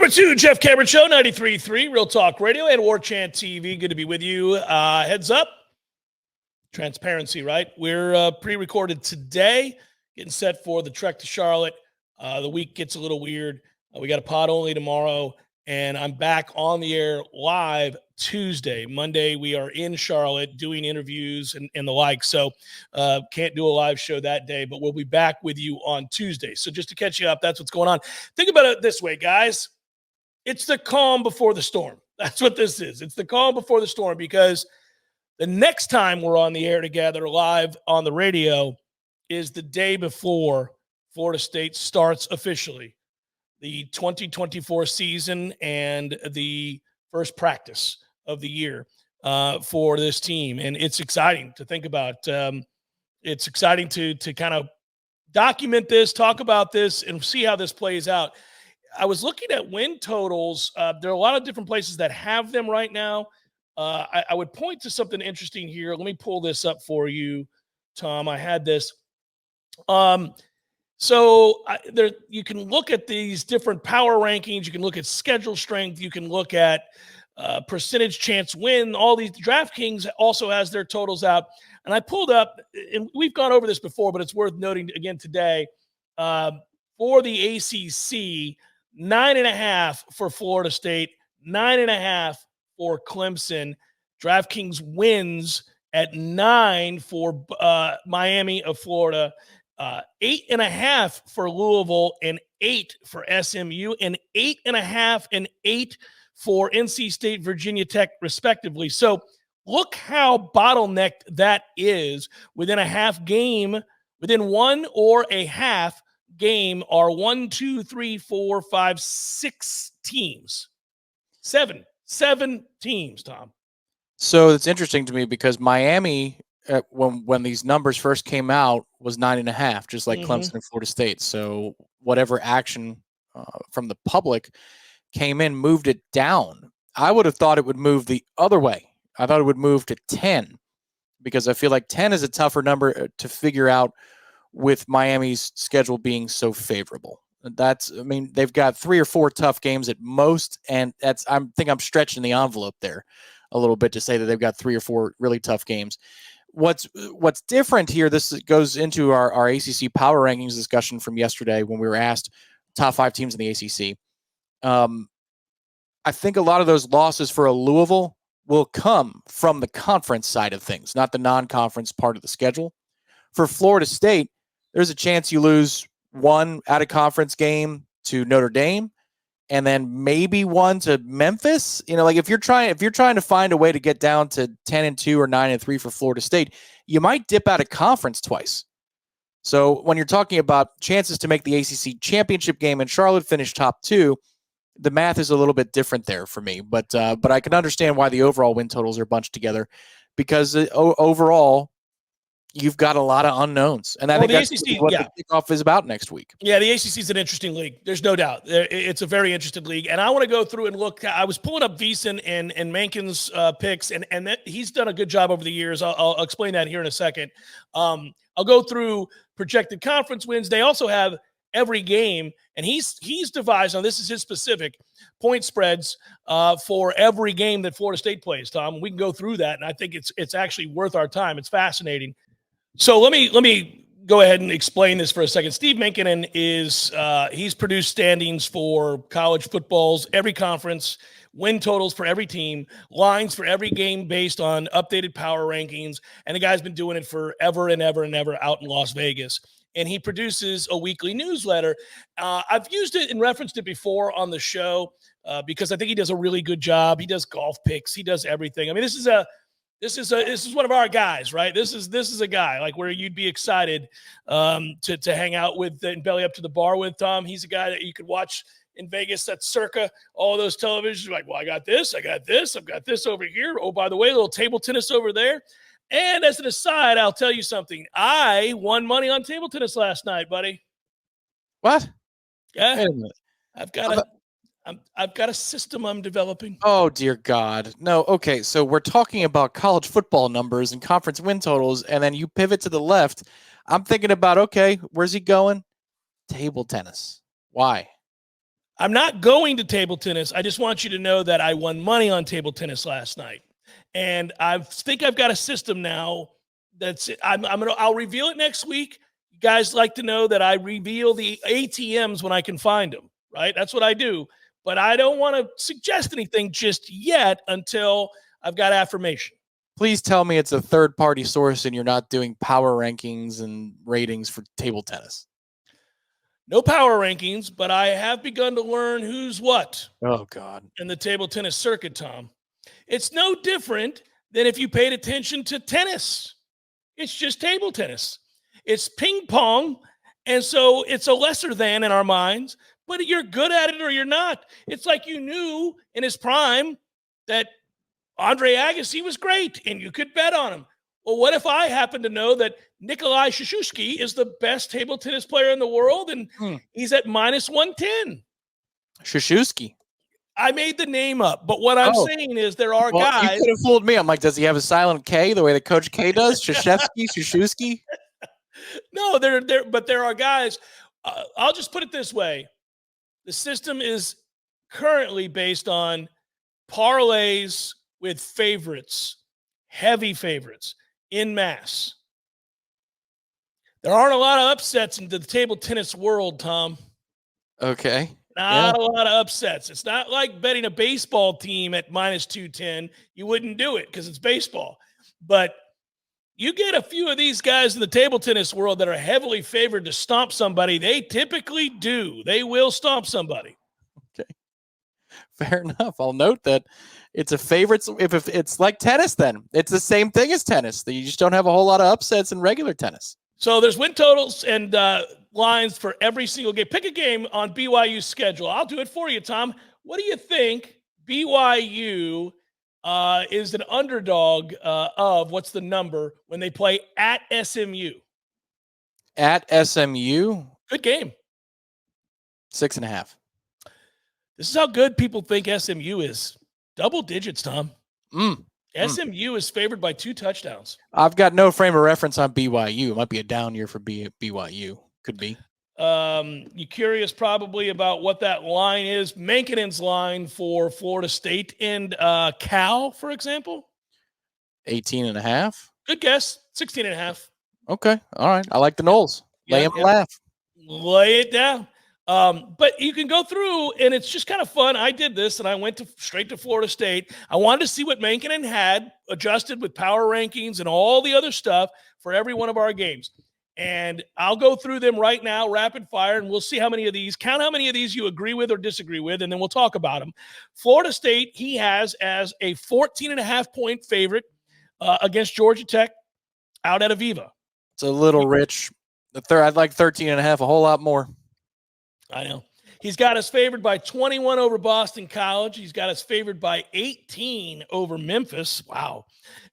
Number 2, Jeff Cameron Show, 93.3 Real Talk Radio and Warchant TV. Good to be with you. Heads up. Transparency, right? We're pre-recorded today, getting set for the trek to Charlotte. The week gets a little weird. We got a pod only tomorrow, and I'm back on the air live Tuesday. Monday, we are in Charlotte doing interviews and the like, so can't do a live show that day, but we'll be back with you on Tuesday. So just to catch you up, that's what's going on. Think about it this way, guys. It's the calm before the storm. That's what this is. It's the calm before the storm, because the next time we're on the air together live on the radio is the day before Florida State starts officially the 2024 season and the first practice of the year for this team. And it's exciting to think about. It's exciting to kind of document this, talk about this, and see how this plays out. I was looking at win totals. There are a lot of different places that have them right now. I would point to something interesting here. Let me pull this up for you, Tom. I had this. So you can look at these different power rankings. You can look at schedule strength. You can look at percentage chance win. All these. DraftKings also has their totals out. And I pulled up, and we've gone over this before, but it's worth noting again today. For the ACC, 9.5 for Florida State, 9.5 for Clemson. DraftKings wins at 9 for Miami of Florida, 8.5 for Louisville, and 8 for SMU, and 8.5 and 8 for NC State, Virginia Tech, respectively. So look how bottlenecked that is. Within a half game, within one or a half game are 1, 2, 3, 4, 5, 6 teams. Seven teams, Tom. So it's interesting to me because Miami, when these numbers first came out, was 9.5, just like Clemson and Florida State. So whatever action from the public came in moved it down. I would have thought it would move the other way. I thought it would move to 10, because I feel like 10 is a tougher number to figure out with Miami's schedule being so favorable. They've got 3 or 4 tough games at most, and I think I'm stretching the envelope there a little bit to say that they've got 3 or 4 really tough games. What's different here, this goes into our ACC power rankings discussion from yesterday when we were asked top 5 teams in the ACC. I think a lot of those losses for a Louisville will come from the conference side of things, not the non-conference part of the schedule. For Florida State, there's a chance you lose one out-of-conference game to Notre Dame, and then maybe one to Memphis. Like if you're trying to find a way to get down to 10-2 or 9-3 for Florida State, you might dip out of conference twice. So when you're talking about chances to make the ACC championship game and Charlotte finish top 2, the math is a little bit different there for me. But I can understand why the overall win totals are bunched together, because overall, you've got a lot of unknowns. And I think that's what the kickoff is about next week. Yeah, the ACC is an interesting league. There's no doubt. It's a very interesting league. And I want to go through and look. I was pulling up VSiN and Mankin's picks, and he's done a good job over the years. I'll explain that here in a second. I'll go through projected conference wins. They also have every game, and he's devised, now this is his specific, point spreads for every game that Florida State plays, Tom. We can go through that, and I think it's actually worth our time. It's fascinating. So let me go ahead and explain this for a second. Steve Mencken he's produced standings for college footballs, every conference, win totals for every team, lines for every game based on updated power rankings, and the guy's been doing it forever and ever and ever out in Las Vegas. And he produces a weekly newsletter. I've used it and referenced it before on the show because I think he does a really good job. He does golf picks. He does everything. I mean, this is one of our guys, right? This is a guy like where you'd be excited to hang out with and belly up to the bar with, Tom. He's a guy that you could watch in Vegas. That's circa all those televisions. You're like, well, I got this, I've got this over here. Oh, by the way, a little table tennis over there. And as an aside, I'll tell you something. I won money on table tennis last night, buddy. What? Yeah. I've got a system I'm developing. Oh, dear God. No, okay, so we're talking about college football numbers and conference win totals, and then you pivot to the left. I'm thinking about, okay, where's he going? Table tennis. Why? I'm not going to table tennis. I just want you to know that I won money on table tennis last night. And I think I've got a system now that's I'll reveal it next week. You guys like to know that I reveal the ATMs when I can find them, right? That's what I do. But I don't want to suggest anything just yet until I've got affirmation. Please tell me it's a third-party source and you're not doing power rankings and ratings for table tennis. No power rankings, but I have begun to learn who's what. Oh, God. In the table tennis circuit, Tom. It's no different than if you paid attention to tennis. It's just table tennis. It's ping pong, and so it's a lesser than in our minds, but you're good at it or you're not. It's like you knew in his prime that Andre Agassi was great, and you could bet on him. Well, what if I happen to know that Nikolai Shishusky is the best table tennis player in the world, and he's at minus 110? Shishusky. I made the name up, but what I'm saying is there are guys. You could have fooled me. I'm like, does he have a silent K the way that Coach K does? Shashevsky, Shishusky? No, but there are guys. I'll just put it this way. The system is currently based on parlays with favorites, heavy favorites in mass. There aren't a lot of upsets into the table tennis world, Tom. Okay. Not a lot of upsets. It's not like betting a baseball team at minus 210. You wouldn't do it because it's baseball. But you get a few of these guys in the table tennis world that are heavily favored to stomp somebody. They typically do. They will stomp somebody. Okay. Fair enough. I'll note that it's a favorite. If it's like tennis, then it's the same thing as tennis. You just don't have a whole lot of upsets in regular tennis. So there's win totals and lines for every single game. Pick a game on BYU's schedule. I'll do it for you, Tom. What do you think BYU is an underdog of? What's the number when they play at SMU? At SMU? Good game. 6.5. This is how good people think SMU is. Double digits, Tom. SMU is favored by 2 touchdowns. I've got no frame of reference on BYU. It might be a down year for BYU. Could be. You curious probably about what that line is? Mankinen's line for Florida State and Cal, for example? 18.5. Good guess. 16.5. Okay. All right. I like the Noles. Lay him laugh. Lay it down. But you can go through, and it's just kind of fun. I did this, and I went straight to Florida State. I wanted to see what Mankinen had adjusted with power rankings and all the other stuff for every one of our games. And I'll go through them right now, rapid fire, and we'll see how many of these, count how many of these you agree with or disagree with, and then we'll talk about them. Florida State, he has as a 14.5-point favorite against Georgia Tech out at Aviva. It's a little rich. I'd like 13.5, a whole lot more. I know. He's got us favored by 21 over Boston College. He's got us favored by 18 over Memphis. Wow.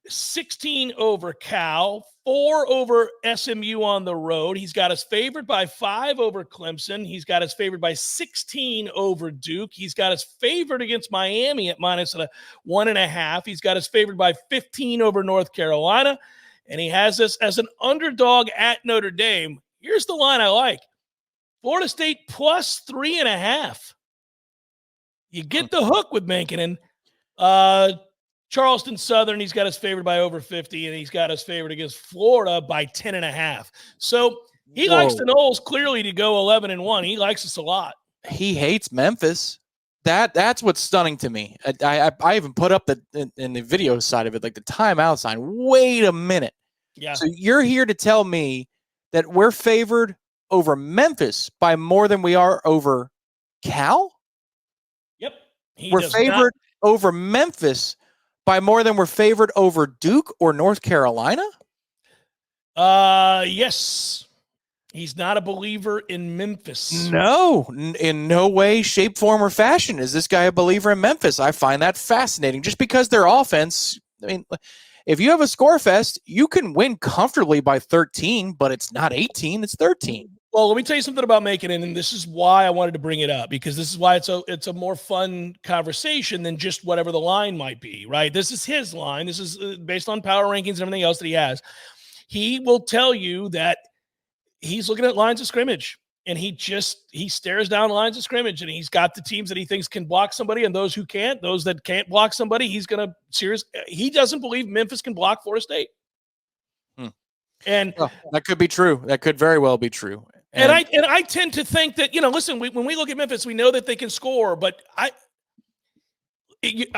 16 over Cal, 4 over SMU on the road. He's got us favored by 5 over Clemson. He's got us favored by 16 over Duke. He's got us favored against Miami at minus 1.5. He's got us favored by 15 over North Carolina. And he has us as an underdog at Notre Dame. Here's the line I like. Florida State plus 3.5. You get the hook with Mankinen. Charleston Southern, he's got us favored by over 50, and he's got us favored against Florida by 10.5. So he likes the Noles clearly to go 11-1. He likes us a lot. He hates Memphis. That's what's stunning to me. I even put up in the video side of it, like the timeout sign. Wait a minute. Yeah. So you're here to tell me that we're favored over Memphis by more than we are over Cal? Yep. We're favored over Memphis by more than we're favored over Duke or North Carolina? Yes. He's not a believer in Memphis. No, in no way, shape, form, or fashion is this guy a believer in Memphis. I find that fascinating. Just because their offense, I mean, if you have a score fest, you can win comfortably by 13, but it's not 18, it's 13. Well, let me tell you something about making it, and this is why I wanted to bring it up, because this is why it's a more fun conversation than just whatever the line might be, right? This is his line. This is based on power rankings and everything else that he has. He will tell you that he's looking at lines of scrimmage. and he stares down lines of scrimmage, and he's got the teams that he thinks can block somebody, and those that can't block somebody, he's going to he doesn't believe Memphis can block Florida State. And that could be true. That could very well be true. And I tend to think that, listen, when we look at Memphis, we know that they can score, but I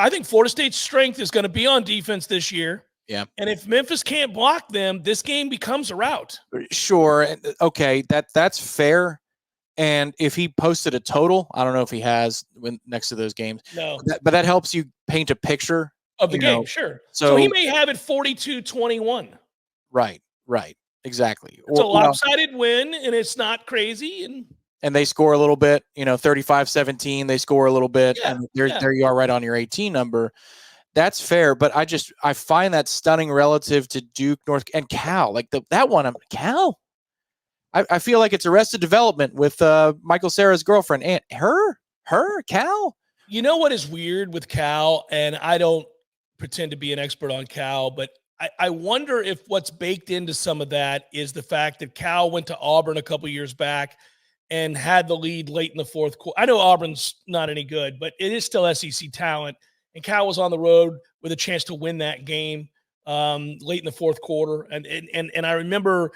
think Florida State's strength is going to be on defense this year. Yeah. And if Memphis can't block them, this game becomes a rout. Sure. Okay. That's fair. And if he posted a total, I don't know if he has next to those games. No. But that helps you paint a picture of the game. Sure. So he may have it 42-21. Right. Exactly. It's a lopsided win, and it's not crazy. And they score a little bit, 35-17, they score a little bit. Yeah, and there you are right on your 18 number. That's fair. But I find that stunning relative to Duke, North, and Cal. Like that one, Cal. I feel like it's Arrested Development with Michael Cera's girlfriend. And Cal. You know what is weird with Cal, and I don't pretend to be an expert on Cal, but I wonder if what's baked into some of that is the fact that Cal went to Auburn a couple years back and had the lead late in the fourth quarter. I know Auburn's not any good, but it is still SEC talent. And Cal was on the road with a chance to win that game late in the fourth quarter. And I remember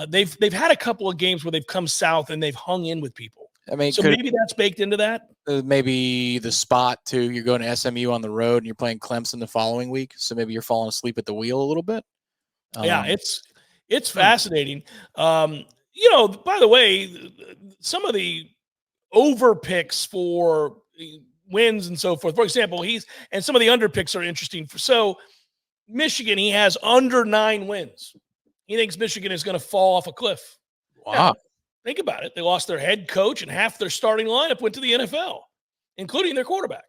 they've had a couple of games where they've come south and they've hung in with people. I mean, so maybe that's baked into that. Maybe the spot too. You're going to SMU on the road and you're playing Clemson the following week, so maybe you're falling asleep at the wheel a little bit. Yeah, it's fascinating. By the way, some of the over picks for wins and so forth. For example, and some of the under picks are interesting. So Michigan, he has under 9 wins. He thinks Michigan is going to fall off a cliff. Wow. Now, think about it. They lost their head coach and half their starting lineup went to the NFL, including their quarterback.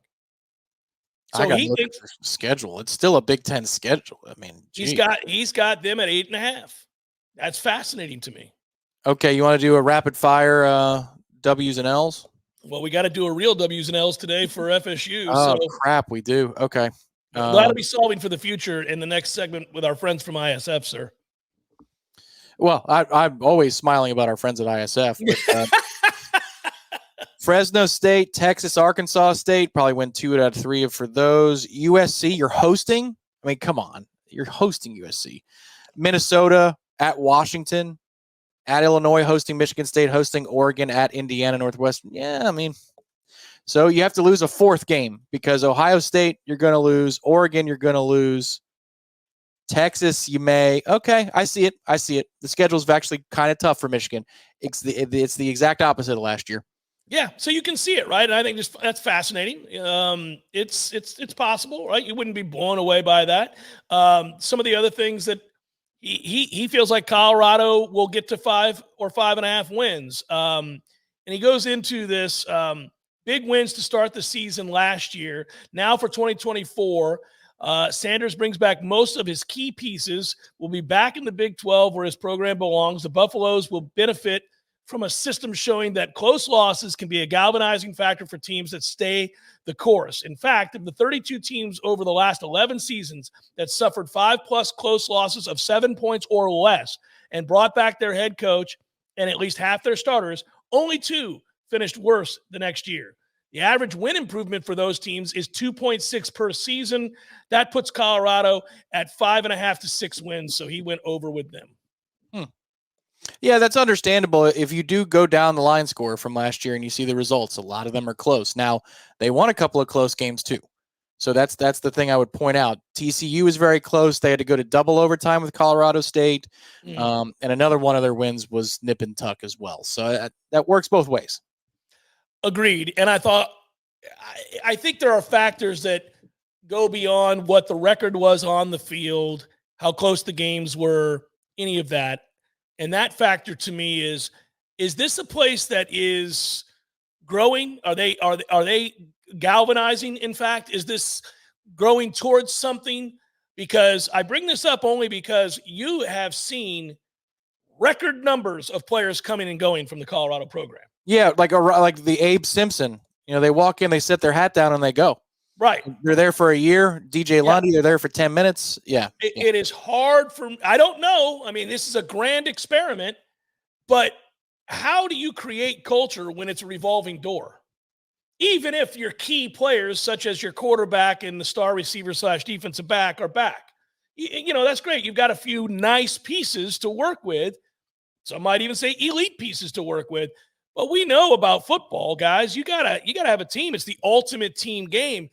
So he thinks schedule. It's still a Big Ten schedule. I mean, he's got them at 8.5. That's fascinating to me. Okay, you want to do a rapid fire W's and L's? Well, we got to do a real W's and L's today for FSU. Oh, crap, we do. Okay. That'll be solving for the future in the next segment with our friends from ISF, sir. Well, I'm always smiling about our friends at ISF. But, Fresno State, Texas, Arkansas State, probably win 2 out of 3 for those. USC, you're hosting. I mean, come on. You're hosting USC. Minnesota at Washington. At Illinois, hosting Michigan State, hosting Oregon, at Indiana, Northwestern. Yeah, I mean, so you have to lose a 4th game because Ohio State, you're going to lose. Oregon, you're going to lose. Texas, you may. Okay, I see it. The schedule's actually kind of tough for Michigan. It's the exact opposite of last year. Yeah, so you can see it, right? And I think that's fascinating. It's possible, right? You wouldn't be blown away by that. Some of the other things that he feels like Colorado will get to 5 or 5.5 wins. And he goes into this big wins to start the season last year. Now for 2024, Sanders brings back most of his key pieces, will be back in the Big 12 where his program belongs. The Buffaloes will benefit from a system showing that close losses can be a galvanizing factor for teams that stay the course. In fact, of the 32 teams over the last 11 seasons that suffered 5+ close losses of 7 points or less and brought back their head coach and at least half their starters, only 2 finished worse the next year. The average win improvement for those teams is 2.6 per season. That puts Colorado at 5.5 to 6 wins, so he went over with them. Yeah, that's understandable. If you do go down the line score from last year and you see the results, a lot of them are close. Now, they won a couple of close games too. So that's the thing I would point out. TCU is very close. They had to go to double overtime with Colorado State. And another one of their wins was nip and tuck as well. So that works both ways. Agreed. And I think there are factors that go beyond what the record was on the field, how close the games were, any of that. And that factor to me is this a place that is growing? Are they galvanizing? In fact, is this growing towards something? Because I bring this up only because you have seen record numbers of players coming and going from the Colorado program. Yeah, like the Abe Simpson. They walk in, they set their hat down, and they go. Right. They're there for a year. DJ Lundy, they're there for 10 minutes. Yeah. It is hard I don't know. I mean, this is a grand experiment, but how do you create culture when it's a revolving door? Even if your key players, such as your quarterback and the star receiver / defensive back, are back. That's great. You've got a few nice pieces to work with. Some might even say elite pieces to work with. But we know about football, guys. You gotta have a team. It's the ultimate team game.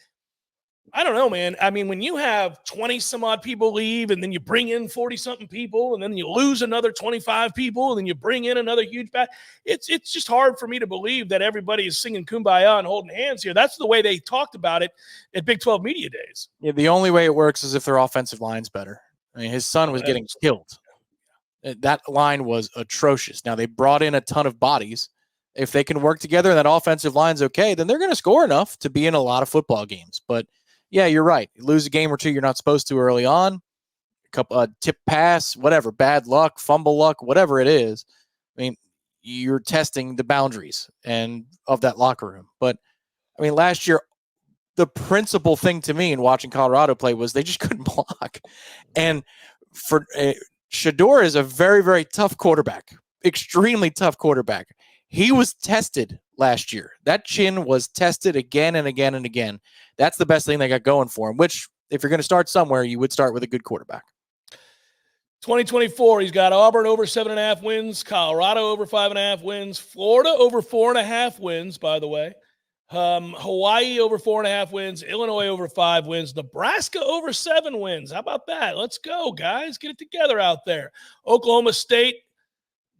I don't know, man. I mean, when you have 20 some odd people leave and then you bring in 40 something people and then you lose another 25 people and then you bring in another huge batch, it's just hard for me to believe that everybody is singing Kumbaya and holding hands here. That's the way they talked about it at Big 12 Media Days. Yeah, the only way it works is if their offensive line's better. I mean, his son was getting killed. That line was atrocious. Now, they brought in a ton of bodies. If they can work together and that offensive line's okay, then they're going to score enough to be in a lot of football games. But yeah, you're right. You lose a game or two you're not supposed to early on. A couple tip pass, whatever, bad luck, fumble luck, whatever it is. I mean, you're testing the boundaries and of that locker room. But I mean, last year, the principal thing to me in watching Colorado play was they just couldn't block. And for Shedeur is a very, very tough quarterback, extremely tough quarterback. He was tested last year. That chin was tested again and again and again. That's the best thing they got going for him, which if you're going to start somewhere, you would start with a good quarterback. 2024, he's got Auburn over 7.5 wins, Colorado over 5.5 wins, Florida over 4.5 wins, by the way. Hawaii over 4.5 wins, Illinois over 5 wins, Nebraska over 7 wins. How about that? Let's go, guys. Get it together out there. Oklahoma State,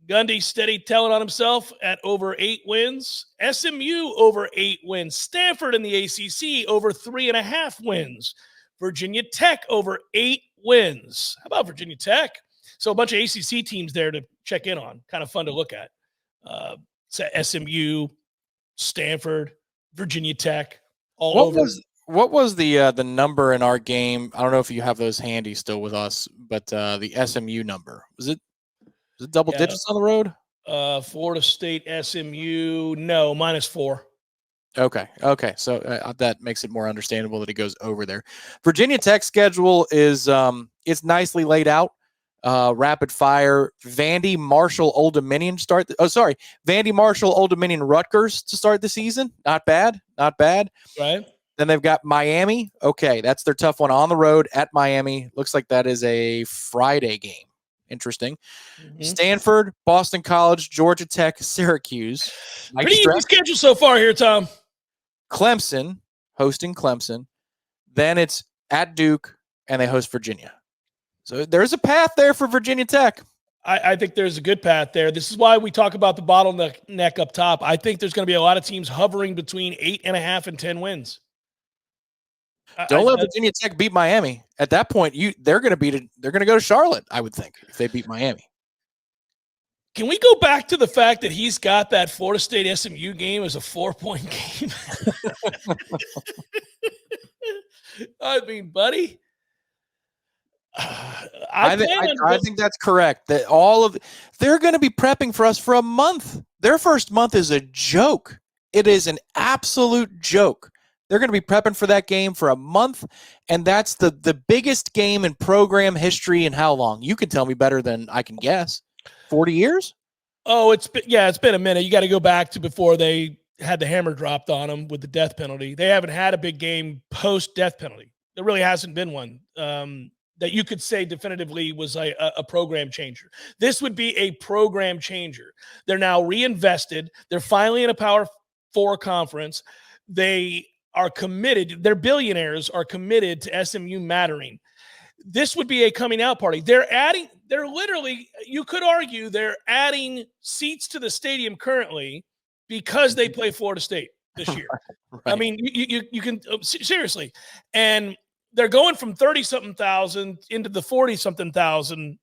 Gundy steady telling on himself at over 8 wins. SMU over 8 wins. Stanford in the ACC over 3.5 wins. Virginia Tech over 8 wins. How about Virginia Tech? So a bunch of ACC teams there to check in on. Kind of fun to look at. SMU, Stanford, Virginia Tech, all over. What was the number in our game? I don't know if you have those handy still with us, but the SMU number. Was it double digits on the road? Florida State, SMU, no, -4. Okay. So that makes it more understandable that it goes over there. Virginia Tech schedule is it's nicely laid out. Rapid fire. Vandy, Marshall, Old Dominion Vandy, Marshall, Old Dominion, Rutgers to start the season. Not bad. Right. Then they've got Miami. Okay, that's their tough one on the road at Miami. Looks like that is a Friday game. Interesting. Mm-hmm. Stanford, Boston College, Georgia Tech, Syracuse. Pretty easy schedule so far here, Tom. Clemson, hosting Clemson. Then it's at Duke, and they host Virginia. So there's a path there for Virginia Tech. I think there's a good path there. This is why we talk about the bottleneck up top. I think there's going to be a lot of teams hovering between 8.5 and 10 wins. Don't let Virginia Tech beat Miami. At that point, they're going to go to Charlotte, I would think, if they beat Miami. Can we go back to the fact that he's got that Florida State SMU game as a 4-point game? I mean, buddy. I think that's correct. That they're going to be prepping for us for a month. Their first month is a joke. It is an absolute joke. They're going to be prepping for that game for a month, and that's the biggest game in program history in how long? You can tell me better than I can guess. 40 years? Oh, it's been a minute. You got to go back to before they had the hammer dropped on them with the death penalty. They haven't had a big game post-death penalty. There really hasn't been one that you could say definitively was a program changer. This would be a program changer. They're now reinvested. They're finally in a Power 4 conference. They are committed. Their billionaires are committed to SMU mattering. This would be a coming out party. They're literally, you could argue they're adding seats to the stadium currently because they play Florida State this year. Right. I mean, you can seriously. And they're going from 30-something thousand into the 40-something thousand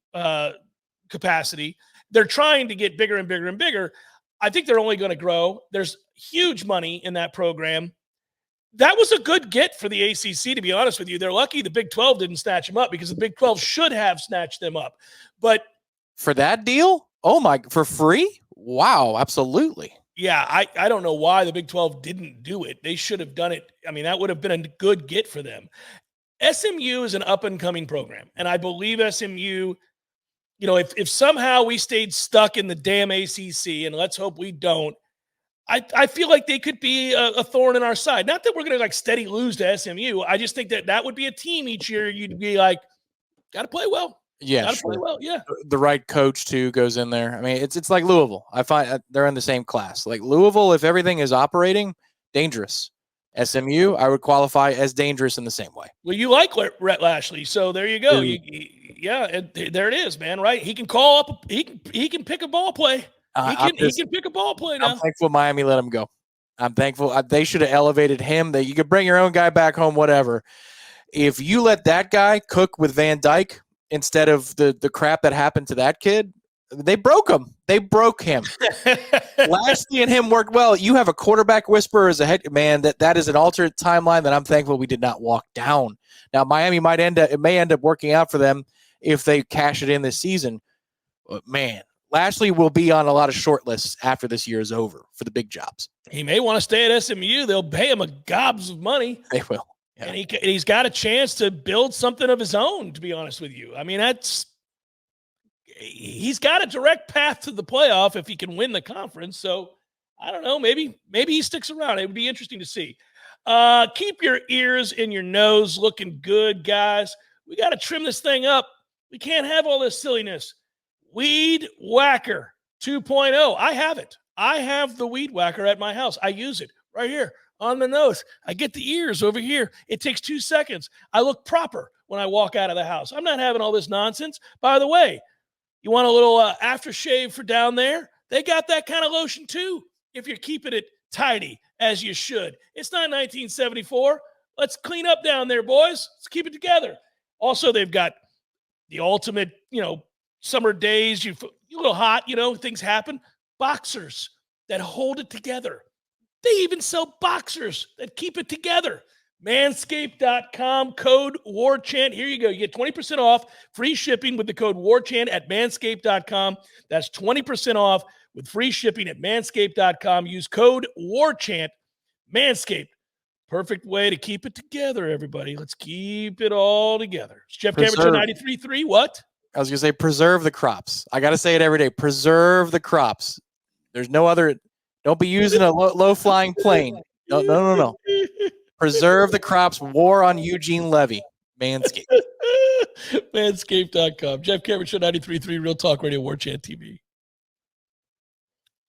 capacity. They're trying to get bigger and bigger and bigger. I think they're only going to grow. There's huge money in that program. That was a good get for the ACC, to be honest with you. They're lucky the Big 12 didn't snatch them up because the Big 12 should have snatched them up. But for that deal? Oh, for free? Wow, absolutely. Yeah, I don't know why the Big 12 didn't do it. They should have done it. I mean, that would have been a good get for them. SMU is an up-and-coming program, and I believe SMU you know, if somehow we stayed stuck in the damn ACC, and let's hope we don't, I feel like they could be a thorn in our side. Not that we're going to like steady lose to SMU. I just think that would be a team each year. You'd be like, got to play well. Yeah, Got to sure. play well. Yeah. The right coach too goes in there. I mean, it's like Louisville. I find they're in the same class. Like Louisville, if everything is operating, dangerous. SMU, I would qualify as dangerous in the same way. Well, you like Rhett Lashley, so there you go. Yeah, and there it is, man. Right? He can call up. He can pick a ball play. He can pick a ball play now. I'm thankful Miami let him go. I'm thankful they should have elevated him. That you could bring your own guy back home, whatever. If you let that guy cook with Van Dyke instead of the crap that happened to that kid, they broke him. They broke him. Lashley and him worked well. You have a quarterback whisperer as a head man. That is an alternate timeline that I'm thankful we did not walk down. Now Miami may end up working out for them if they cash it in this season. But man, Lashley will be on a lot of short lists after this year is over for the big jobs. He may want to stay at SMU. They'll pay him a gobs of money. They will. Yeah. And he's got a chance to build something of his own, to be honest with you. I mean, he's got a direct path to the playoff if he can win the conference. So I don't know, maybe he sticks around. It would be interesting to see. Keep your ears and your nose looking good, guys. We got to trim this thing up. We can't have all this silliness. Weed Whacker 2.0. I have it. I have the Weed Whacker at my house. I use it right here on the nose. I get the ears over here. It takes 2 seconds. I look proper when I walk out of the house. I'm not having all this nonsense. By the way, you want a little aftershave for down there? They got that kind of lotion too, if you're keeping it tidy as you should. It's not 1974. Let's clean up down there, boys. Let's keep it together. Also, they've got the ultimate, summer days, you're a little hot, things happen. Boxers that hold it together. They even sell boxers that keep it together. Manscaped.com, code WARCHANT. Here you go. You get 20% off, free shipping with the code WARCHANT at manscaped.com. That's 20% off with free shipping at manscaped.com. Use code WARCHANT. Manscaped. Perfect way to keep it together, everybody. Let's keep it all together. It's Jeff Cameron, 93.3. What? I was going to say preserve the crops. I got to say it every day. Preserve the crops. There's no other. Don't be using a low-flying plane. No. Preserve the crops. War on Eugene Levy. Manscaped. Manscaped.com. Jeff Cameron Show 93.3 Real Talk Radio Warchant TV.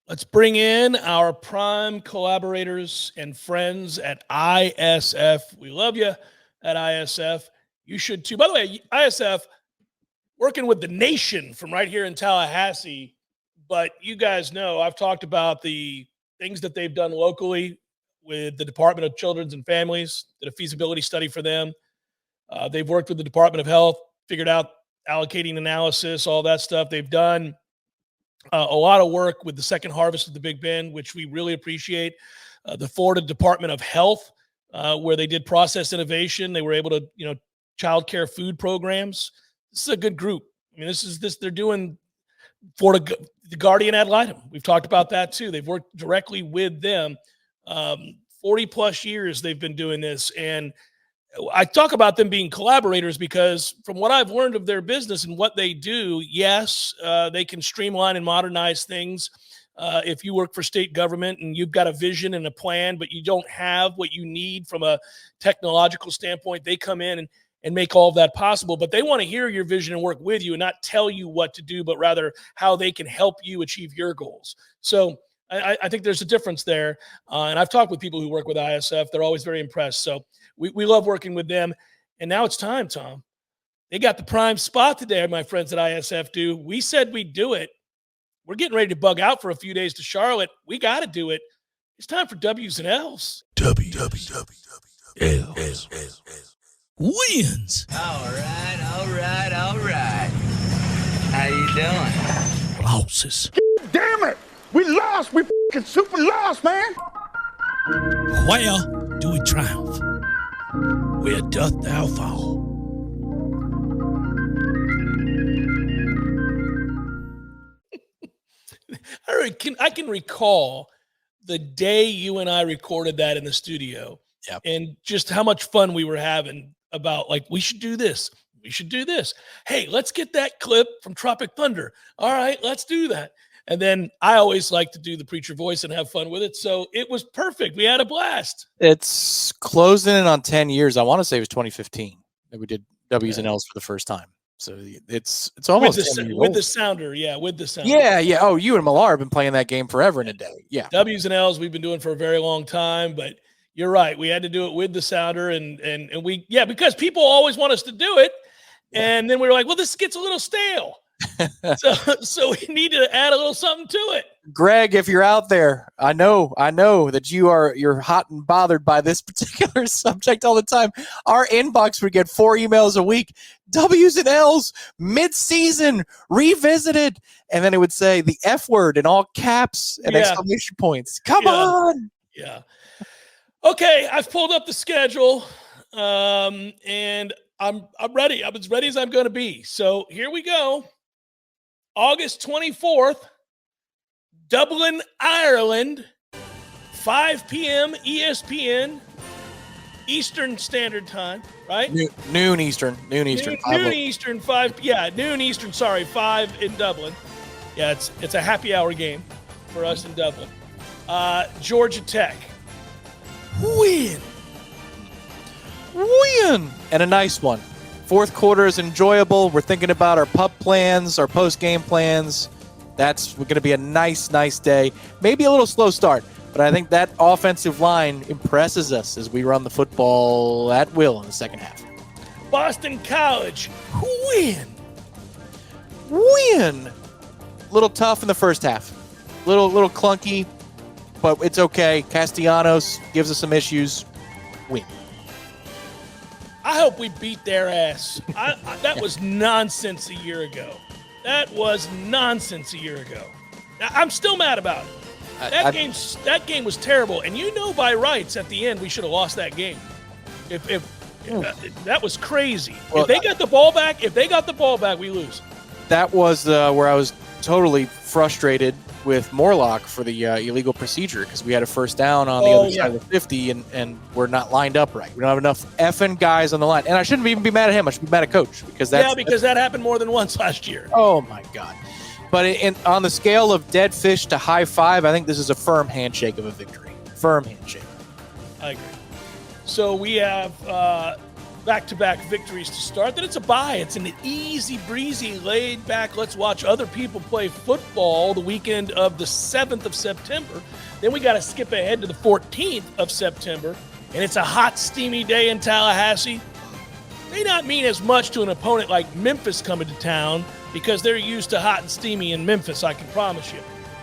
Let's bring in our prime collaborators and friends at ISF. We love you at ISF. You should too. By the way, ISF, working with the nation from right here in Tallahassee. But you guys know I've talked about the things that they've done locally with the Department of Children and Families, did a feasibility study for them. They've worked with the Department of Health, figured out allocating analysis, all that stuff. They've done a lot of work with the second harvest of the Big Bend, which we really appreciate. The Florida Department of Health, where they did process innovation. They were able to, child care food programs. This is a good group. I mean, they're doing Florida, the Guardian ad litem. We've talked about that too. They've worked directly with them. 40 plus years they've been doing this. And I talk about them being collaborators because from what I've learned of their business and what they do, yes, they can streamline and modernize things. If you work for state government and you've got a vision and a plan, but you don't have what you need from a technological standpoint, they come in and make all of that possible. But they want to hear your vision and work with you and not tell you what to do, but rather how they can help you achieve your goals. So I think there's a difference there. And I've talked with people who work with ISF. They're always very impressed. So we love working with them. And now it's time, Tom. They got the prime spot today, my friends at ISF do. We said we'd do it. We're getting ready to bug out for a few days to Charlotte. We got to do it. It's time for W's and L's. W's. Wins. All right. How you doing? Losses. Damn it! We lost! We f***ing super lost, man! Where do we triumph? Where doth thou fall? I can recall the day you and I recorded that in the studio. Yep. And just how much fun we were having about, like, we should do this. We should do this. Hey, let's get that clip from Tropic Thunder. All right, let's do that. And then I always like to do the preacher voice and have fun with it. So it was perfect. We had a blast. It's closing in on 10 years. I want to say it was 2015 that we did W's and L's for the first time. So it's almost with the sounder. Yeah, with the sounder. Yeah. Oh, you and Millar have been playing that game forever and a day. Yeah. W's and L's we've been doing for a very long time, but you're right. We had to do it with the sounder and we, because people always want us to do it. And then we were like, well, this gets a little stale. so we need to add a little something to it. Greg, if you're out there, I know that you're hot and bothered by this particular subject all the time. Our inbox would get 4 emails a week, W's and L's, mid-season, revisited, and then it would say the F word in all caps and exclamation points. Come on. Yeah. Okay, I've pulled up the schedule, and I'm ready. I'm as ready as I'm going to be. So here we go. August 24th, Dublin, Ireland, 5 p.m. ESPN, Eastern Standard Time, right? Noon Eastern. Noon Eastern, 5 in Dublin. Yeah, it's a happy hour game for us in Dublin. Georgia Tech. Win. And a nice one. Fourth quarter is enjoyable. We're thinking about our pup plans, our post-game plans. That's going to be a nice day. Maybe a little slow start, but I think that offensive line impresses us as we run the football at will in the second half. Boston College. Win. A little tough in the first half. Little clunky, but it's okay. Castellanos gives us some issues. Win. I hope we beat their ass. That was nonsense a year ago. I'm still mad about it. That game was terrible, and by rights at the end we should have lost that game. If that was crazy. Well, if they got the ball back, we lose. That was where I was totally frustrated with Morlock for the illegal procedure because we had a first down on the other side of the 50 and we're not lined up right. We don't have enough effing guys on the line. And I shouldn't even be mad at him. I should be mad at Coach because that happened more than once last year. Oh, my God. But on the scale of dead fish to high five, I think this is a firm handshake of a victory. Firm handshake. I agree. So we have back-to-back victories to start. Then it's a bye. It's an easy, breezy, laid-back, let's watch other people play football the weekend of the 7th of September. Then we got to skip ahead to the 14th of September, and it's a hot, steamy day in Tallahassee. May not mean as much to an opponent like Memphis coming to town because they're used to hot and steamy in Memphis, I can promise you.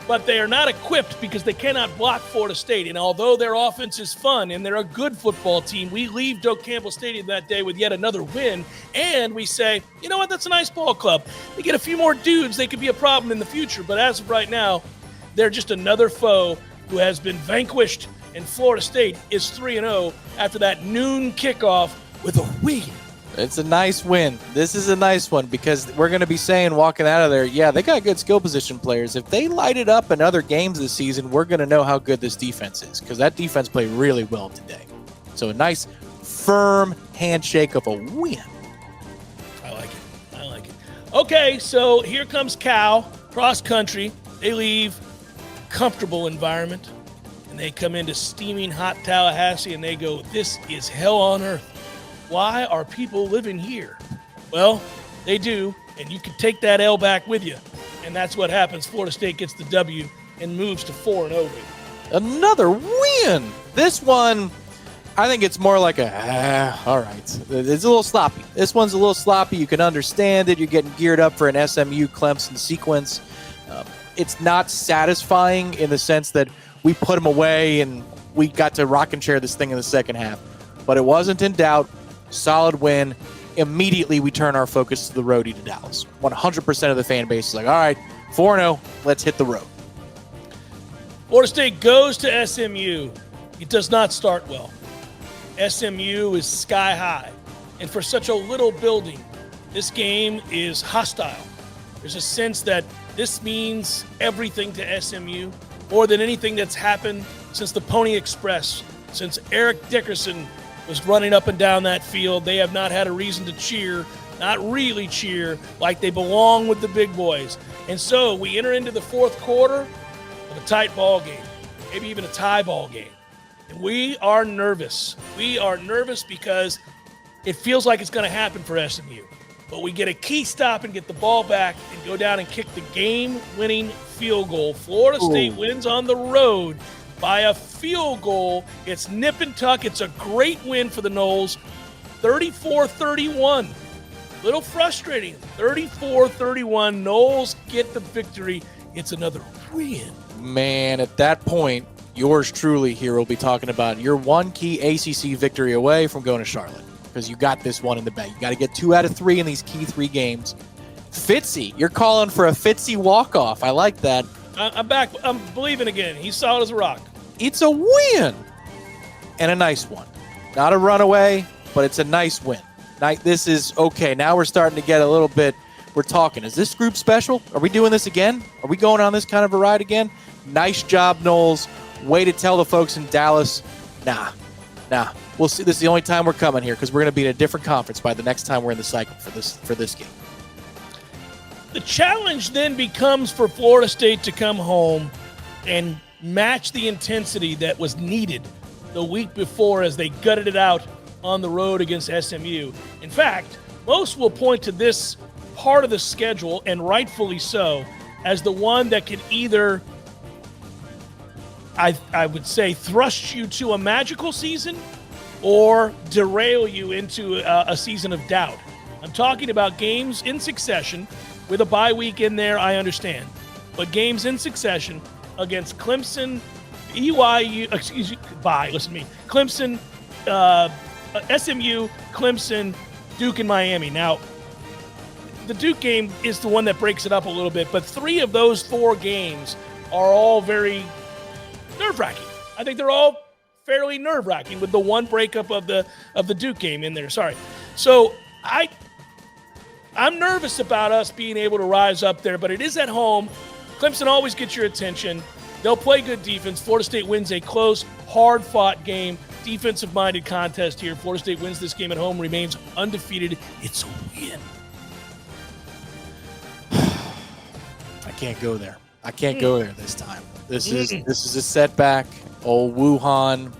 But they are not equipped because they cannot block Florida State. And although their offense is fun and they're a good football team, we leave Doak Campbell Stadium that day with yet another win. And we say, you know what, that's a nice ball club. They get a few more dudes, they could be a problem in the future. But as of right now, they're just another foe who has been vanquished. And Florida State is 3-0 after that noon kickoff with a win. It's a nice win. This is a nice one because we're going to be saying walking out of there, they got good skill position players. If they light it up in other games this season, we're going to know how good this defense is because that defense played really well today. So a nice, firm handshake of a win. I like it. Okay, so here comes Cal, cross country. They leave comfortable environment, and they come into steaming hot Tallahassee, and they go, this is hell on earth. Why are people living here? Well, they do, and you can take that L back with you. And that's what happens. Florida State gets the W and moves to 4-0. Another win. This one, I think it's more like all right. It's a little sloppy. This one's a little sloppy. You can understand it. You're getting geared up for an SMU Clemson sequence. It's not satisfying in the sense that we put them away and we got to rock and chair this thing in the second half. But it wasn't in doubt. Solid win. Immediately, we turn our focus to the roadie to Dallas. 100% of the fan base is like, all right, 4-0, let's hit the road. Florida State goes to SMU. It does not start well. SMU is sky high. And for such a little building, this game is hostile. There's a sense that this means everything to SMU, more than anything that's happened since the Pony Express, since Eric Dickerson was running up and down that field. They have not had a reason to cheer not really cheer like they belong with the big boys. And so we enter into the fourth quarter of a tight ball game, maybe even a tie ball game. And we are nervous. We are nervous because it feels like it's going to happen for SMU. But we get a key stop and get the ball back and go down and kick the game-winning field goal. Florida State wins on the road by a field goal. It's nip and tuck. It's a great win for the Noles. 34-31. Little frustrating. 34-31. Noles get the victory. It's another win. Man, at that point, yours truly here will be talking about your one key ACC victory away from going to Charlotte, because you got this one in the bag. You got to get 2 out of 3 in these key 3 games. Fitzy, you're calling for a Fitzy walk-off. I like that. I'm back. I'm believing again. He's solid as a rock. It's a win and a nice one. Not a runaway, but it's a nice win. This is okay. Now we're starting to get a little bit. We're talking. Is this group special? Are we doing this again? Are we going on this kind of a ride again? Nice job, Noles. Way to tell the folks in Dallas, nah. We'll see. This is the only time we're coming here because we're going to be in a different conference by the next time we're in the cycle for this game. The challenge then becomes for Florida State to come home and match the intensity that was needed the week before as they gutted it out on the road against SMU. In fact, most will point to this part of the schedule, and rightfully so, as the one that could either, I would say, thrust you to a magical season or derail you into a season of doubt. I'm talking about games in succession with a bye week in there, I understand. But games in succession against Clemson, Clemson, SMU, Clemson, Duke, and Miami. Now, the Duke game is the one that breaks it up a little bit, but 3 of those 4 games are all very nerve-wracking. I think they're all fairly nerve-wracking with the one breakup of the Duke game in there. Sorry. So I'm nervous about us being able to rise up there, but it is at home. Clemson always gets your attention. They'll play good defense. Florida State wins a close, hard-fought game, defensive-minded contest here. Florida State wins this game at home, remains undefeated. It's a win. I can't go there. I can't go there this time. This is a setback. Old Wuhan,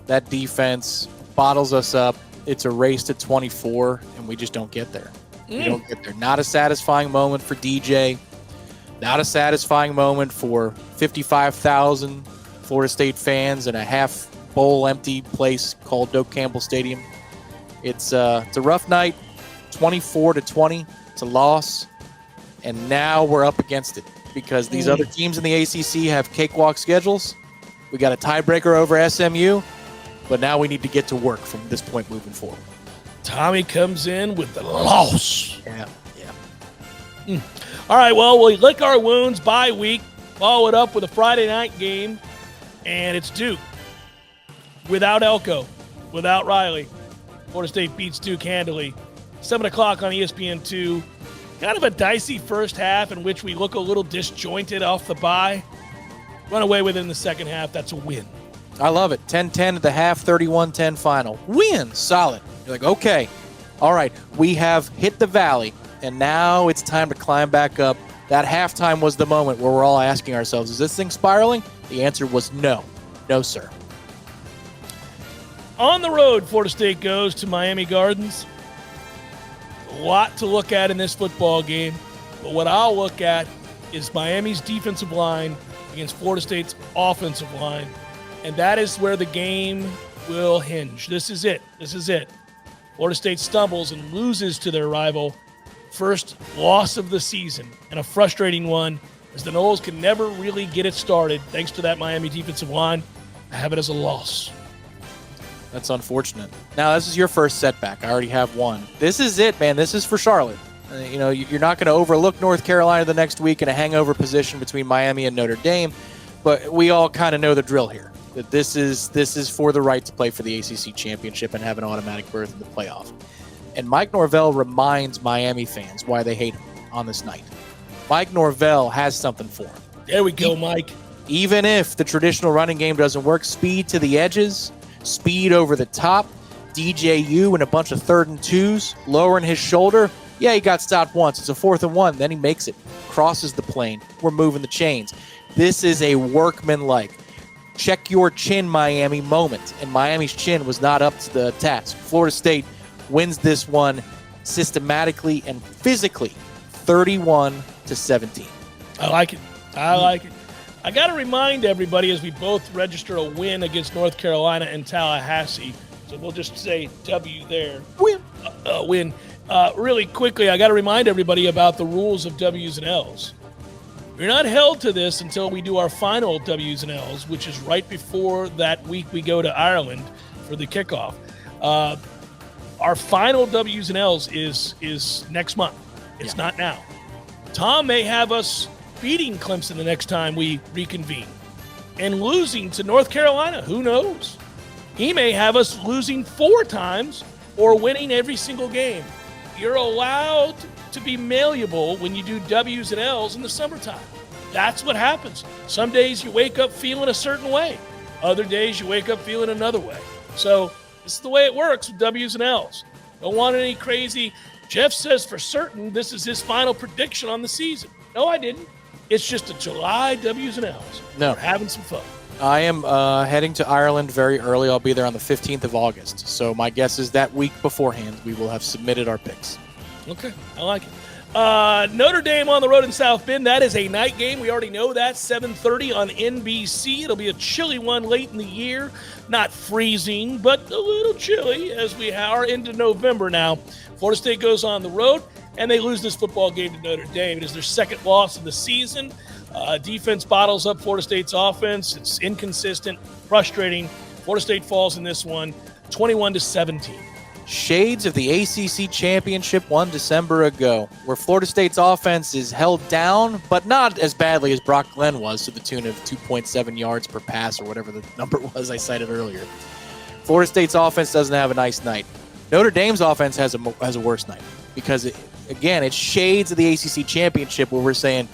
that defense bottles us up. It's a race to 24, and we just don't get there. We don't get there. Not a satisfying moment for DJ. Not a satisfying moment for 55,000 Florida State fans in a half bowl empty place called Doak Campbell Stadium. It's a rough night. 24-20. It's a loss. And now we're up against it because these other teams in the ACC have cakewalk schedules. We got a tiebreaker over SMU, but now we need to get to work from this point moving forward. Tommy comes in with the loss. Yeah. All right, well, we lick our wounds bye week, follow it up with a Friday night game, and it's Duke. Without Elko, without Riley. Florida State beats Duke handily. 7 o'clock on ESPN2. Kind of a dicey first half in which we look a little disjointed off the bye. Run away with it in the second half. That's a win. I love it. 10-10 at the half, 31-10 final. Win. Solid. You're like, okay, all right, we have hit the valley, and now it's time to climb back up. That halftime was the moment where we're all asking ourselves, is this thing spiraling? The answer was no. No, sir. On the road, Florida State goes to Miami Gardens. A lot to look at in this football game, but what I'll look at is Miami's defensive line against Florida State's offensive line, and that is where the game will hinge. This is it. Florida State stumbles and loses to their rival. First loss of the season, and a frustrating one, as the Noles can never really get it started thanks to that Miami defensive line. I have it as a loss. That's unfortunate. Now, this is your first setback. I already have one. This is it, man. This is for Charlotte. You're not going to overlook North Carolina the next week in a hangover position between Miami and Notre Dame, but we all kind of know the drill here. That this is for the right to play for the ACC championship and have an automatic berth in the playoff. And Mike Norvell reminds Miami fans why they hate him on this night. Mike Norvell has something for him. There we go, Mike. Even if the traditional running game doesn't work, speed to the edges, speed over the top, DJU and a bunch of 3rd and 2s, lowering his shoulder. Yeah, he got stopped once. It's a 4th and 1. Then he makes it, crosses the plane. We're moving the chains. This is a workmanlike, check your chin, Miami moment. And Miami's chin was not up to the task. Florida State wins this one systematically and physically, 31-17. I like it. I like it. I got to remind everybody as we both register a win against North Carolina and Tallahassee. So we'll just say W there. Win. Win. Really quickly, I got to remind everybody about the rules of W's and L's. We're not held to this until we do our final W's and L's, which is right before that week we go to Ireland for the kickoff. Our final W's and L's is next month. It's not now. Tom may have us beating Clemson the next time we reconvene and losing to North Carolina. Who knows? He may have us losing 4 times or winning every single game. You're allowed to be malleable when you do W's and L's in the summertime. That's what happens. Some days you wake up feeling a certain way. Other days you wake up feeling another way. So this is the way it works with W's and L's. Don't want any crazy. Jeff says for certain this is his final prediction on the season. No, I didn't. It's just a July W's and L's. No. We're having some fun. I am heading to Ireland very early. I'll be there on the 15th of August. So my guess is that week beforehand, we will have submitted our picks. Okay, I like it. Notre Dame on the road in South Bend. That is a night game. We already know that. 7:30 on NBC. It'll be a chilly one late in the year. Not freezing, but a little chilly as we are into November now. Florida State goes on the road, and they lose this football game to Notre Dame. It is their second loss of the season. Defense bottles up Florida State's offense. It's inconsistent, frustrating. Florida State falls in this one, 21-17. Shades of the ACC championship 1 December ago, where Florida State's offense is held down, but not as badly as Brock Glenn was, to the tune of 2.7 yards per pass or whatever the number was I cited earlier. Florida State's offense doesn't have a nice night. Notre Dame's offense has a worse night because, it's shades of the ACC championship where we're saying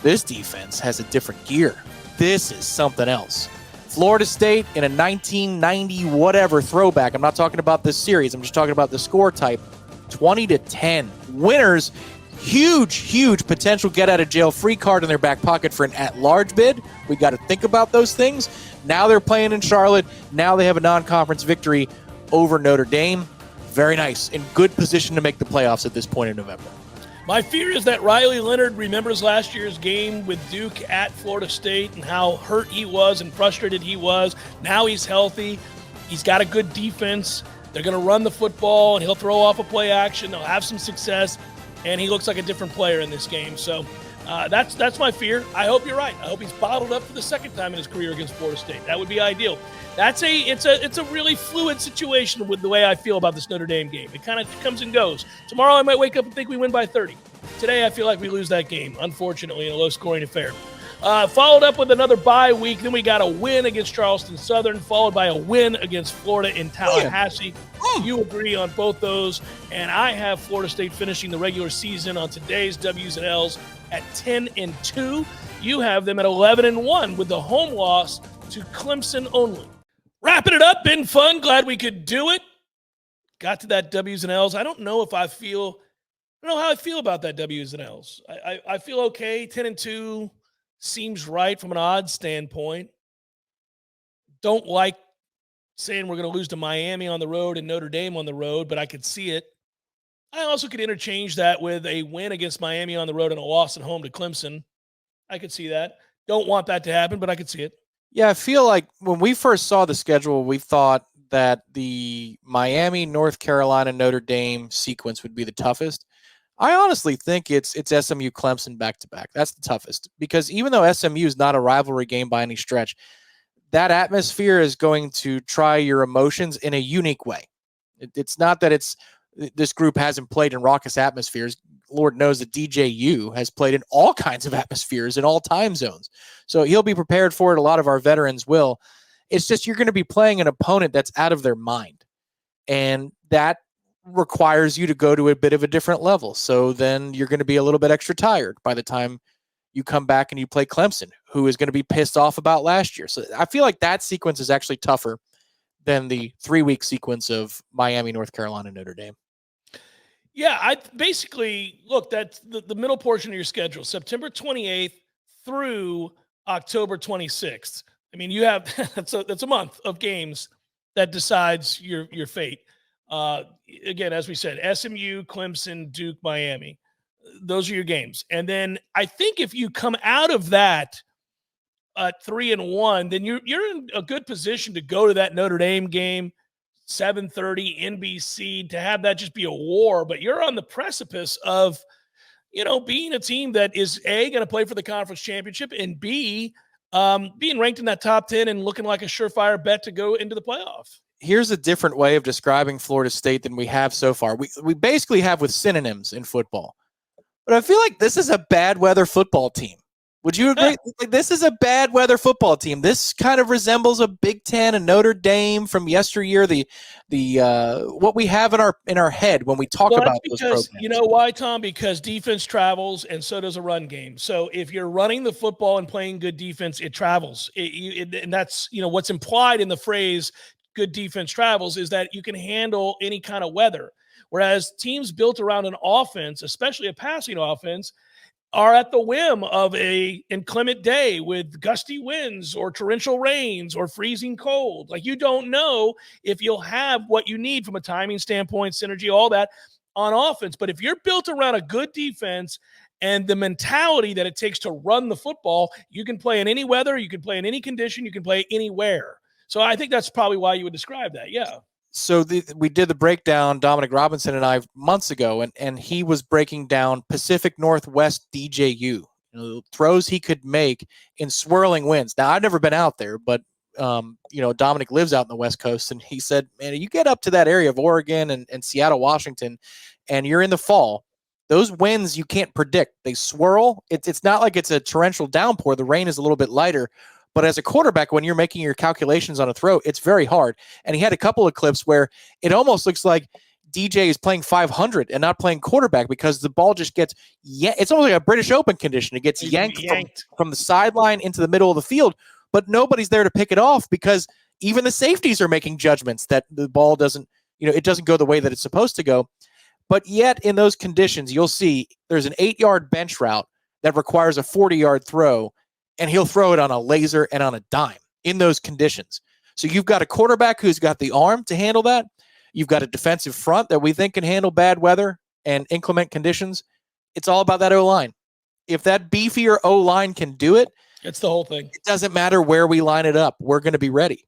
this defense has a different gear. This is something else. Florida State in a 1990 whatever throwback. I'm not talking about this series. I'm just talking about the score type. 20-10. Winners, huge potential get out of jail free card in their back pocket for an at-large bid. We got to think about those things. Now they're playing in Charlotte. Now they have a non-conference victory over Notre Dame. Very nice. In good position to make the playoffs at this point in November. My fear is that Riley Leonard remembers last year's game with Duke at Florida State and how hurt he was and frustrated he was. Now he's healthy. He's got a good defense. They're going to run the football, and he'll throw off a play action. They'll have some success, and he looks like a different player in this game. So that's my fear. I hope you're right. I hope he's bottled up for the second time in his career against Florida State. That would be ideal. It's a really fluid situation with the way I feel about this Notre Dame game. It kind of comes and goes. Tomorrow I might wake up and think we win by 30. Today I feel like we lose that game, unfortunately, in a low-scoring affair. Followed up with another bye week. Then we got a win against Charleston Southern, followed by a win against Florida in Tallahassee. You agree on both those, and I have Florida State finishing the regular season on today's W's and L's at 10-2. You have them at 11-1 with the home loss to Clemson only. Wrapping it up, been fun. Glad we could do it. Got to that W's and L's. I don't know how I feel about that W's and L's. I feel okay. 10-2 seems right from an odds standpoint. Don't like saying we're going to lose to Miami on the road and Notre Dame on the road, but I could see it. I also could interchange that with a win against Miami on the road and a loss at home to Clemson. I could see that. Don't want that to happen, but I could see it. Yeah, I feel like when we first saw the schedule, we thought that the Miami, North Carolina, Notre Dame sequence would be the toughest. I honestly think it's SMU Clemson back-to-back. That's the toughest because even though SMU is not a rivalry game by any stretch, that atmosphere is going to try your emotions in a unique way. It's not that this group hasn't played in raucous atmospheres. Lord knows that DJU has played in all kinds of atmospheres in all time zones. So he'll be prepared for it. A lot of our veterans will. It's just you're going to be playing an opponent that's out of their mind. And that requires you to go to a bit of a different level. So then you're going to be a little bit extra tired by the time you come back and you play Clemson, who is going to be pissed off about last year. So I feel like that sequence is actually tougher than the 3-week sequence of Miami, North Carolina, Notre Dame. Yeah, I basically look, that's the middle portion of your schedule, September 28th through October 26th. I mean, you have that's a month of games that decides your fate. Uh, Again, as we said, SMU, Clemson, Duke, Miami. Those are your games. And then I think if you come out of that at 3-1, then you're in a good position to go to that Notre Dame game, 7:30 NBC, to have that just be a war. But you're on the precipice of, being a team that is A, going to play for the conference championship, and B, being ranked in that top 10 and looking like a surefire bet to go into the playoff. Here's a different way of describing Florida State than we have so far. We basically have with synonyms in football. But I feel like this is a bad weather football team. Would you agree? Like, this is a bad weather football team. This kind of resembles a Big Ten and Notre Dame from yesteryear. The what we have in our head when we talk about those programs. You know why, Tom? Because defense travels, and so does a run game. So if you're running the football and playing good defense, it travels. And that's what's implied in the phrase "good defense travels" is that you can handle any kind of weather. Whereas teams built around an offense, especially a passing offense, are at the whim of a inclement day with gusty winds or torrential rains or freezing cold. Like, you don't know if you'll have what you need from a timing standpoint, synergy, all that on offense. But if you're built around a good defense and the mentality that it takes to run the football, you can play in any weather, you can play in any condition, you can play anywhere. So I think that's probably why you would describe that. Yeah. So we did the breakdown, Dominic Robinson and I, months ago, and he was breaking down Pacific Northwest DJU, throws he could make in swirling winds. Now, I've never been out there, but Dominic lives out in the West Coast, and he said, man, you get up to that area of Oregon and Seattle, Washington, and you're in the fall. Those winds you can't predict. They swirl. It's not like it's a torrential downpour. The rain is a little bit lighter. But as a quarterback, when you're making your calculations on a throw, it's very hard. And he had a couple of clips where it almost looks like DJ is playing 500 and not playing quarterback because the ball just gets it's almost like a British Open condition. It gets yanked from the sideline into the middle of the field, but nobody's there to pick it off because even the safeties are making judgments that the ball doesn't, it doesn't go the way that it's supposed to go. But yet in those conditions, you'll see there's an 8-yard bench route that requires a 40-yard throw, and he'll throw it on a laser and on a dime in those conditions. So you've got a quarterback who's got the arm to handle that. You've got a defensive front that we think can handle bad weather and inclement conditions. It's all about that O-line. If that beefier O-line can do it, it's the whole thing. It doesn't matter where we line it up. We're going to be ready.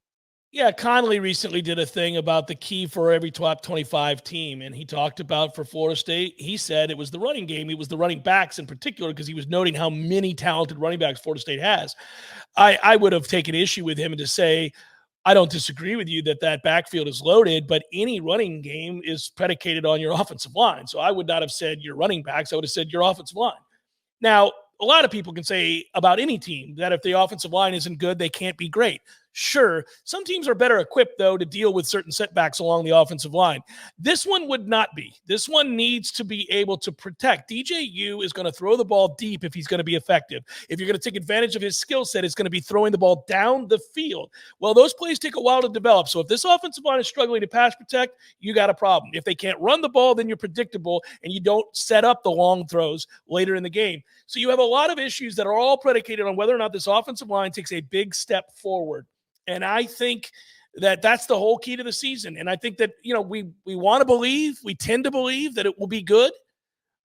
Yeah, Connolly recently did a thing about the key for every top 25 team, and he talked about for Florida State, he said it was the running game. It was the running backs in particular because he was noting how many talented running backs Florida State has. I would have taken issue with him and to say, I don't disagree with you that backfield is loaded, but any running game is predicated on your offensive line. So I would not have said your running backs. I would have said your offensive line. Now, a lot of people can say about any team that if the offensive line isn't good, they can't be great. Sure, some teams are better equipped, though, to deal with certain setbacks along the offensive line. This one would not be. This one needs to be able to protect. DJU is going to throw the ball deep if he's going to be effective. If you're going to take advantage of his skill set, it's going to be throwing the ball down the field. Well, those plays take a while to develop. So if this offensive line is struggling to pass protect, you got a problem. If they can't run the ball, then you're predictable and you don't set up the long throws later in the game. So you have a lot of issues that are all predicated on whether or not this offensive line takes a big step forward. And I think that that's the whole key to the season. And I think that, we want to believe, we tend to believe that it will be good,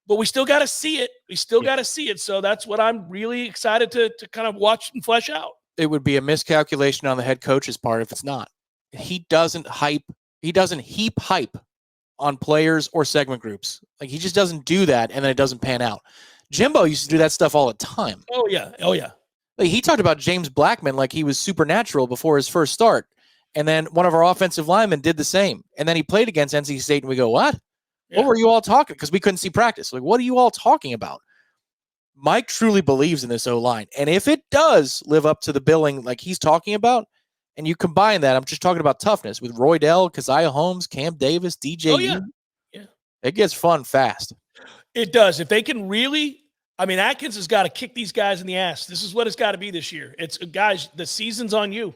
but we still got to see it. We still got to see it. So that's what I'm really excited to kind of watch and flesh out. It would be a miscalculation on the head coach's part if it's not. He doesn't heap hype on players or segment groups. Like, he just doesn't do that, and then it doesn't pan out. Jimbo used to do that stuff all the time. Oh, yeah. Like, he talked about James Blackman like he was supernatural before his first start. And then one of our offensive linemen did the same. And then he played against NC State, and we go, what? Yeah. What were you all talking? Because we couldn't see practice. Like, what are you all talking about? Mike truly believes in this O-line. And if it does live up to the billing like he's talking about, and you combine that, I'm just talking about toughness with Roydell, Keziah Holmes, Cam Davis, DJ. Oh, yeah. It gets fun fast. It does. If they can really – Atkins has got to kick these guys in the ass. This is what it's got to be this year. It's, guys, the season's on you.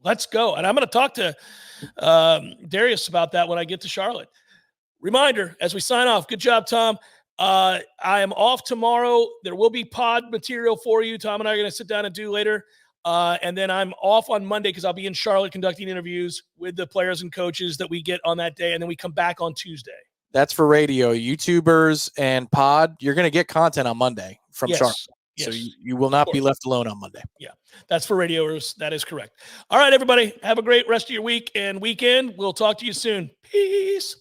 Let's go. And I'm going to talk to Darius about that when I get to Charlotte. Reminder as we sign off. Good job, Tom. I am off tomorrow. There will be pod material for you. Tom and I are going to sit down and do later. And then I'm off on Monday because I'll be in Charlotte conducting interviews with the players and coaches that we get on that day. And then we come back on Tuesday. That's for radio. YouTubers and pod, you're going to get content on Monday from Charlotte. So you will not be left alone on Monday. Yeah, that's for radioers. That is correct. All right, everybody. Have a great rest of your week and weekend. We'll talk to you soon. Peace.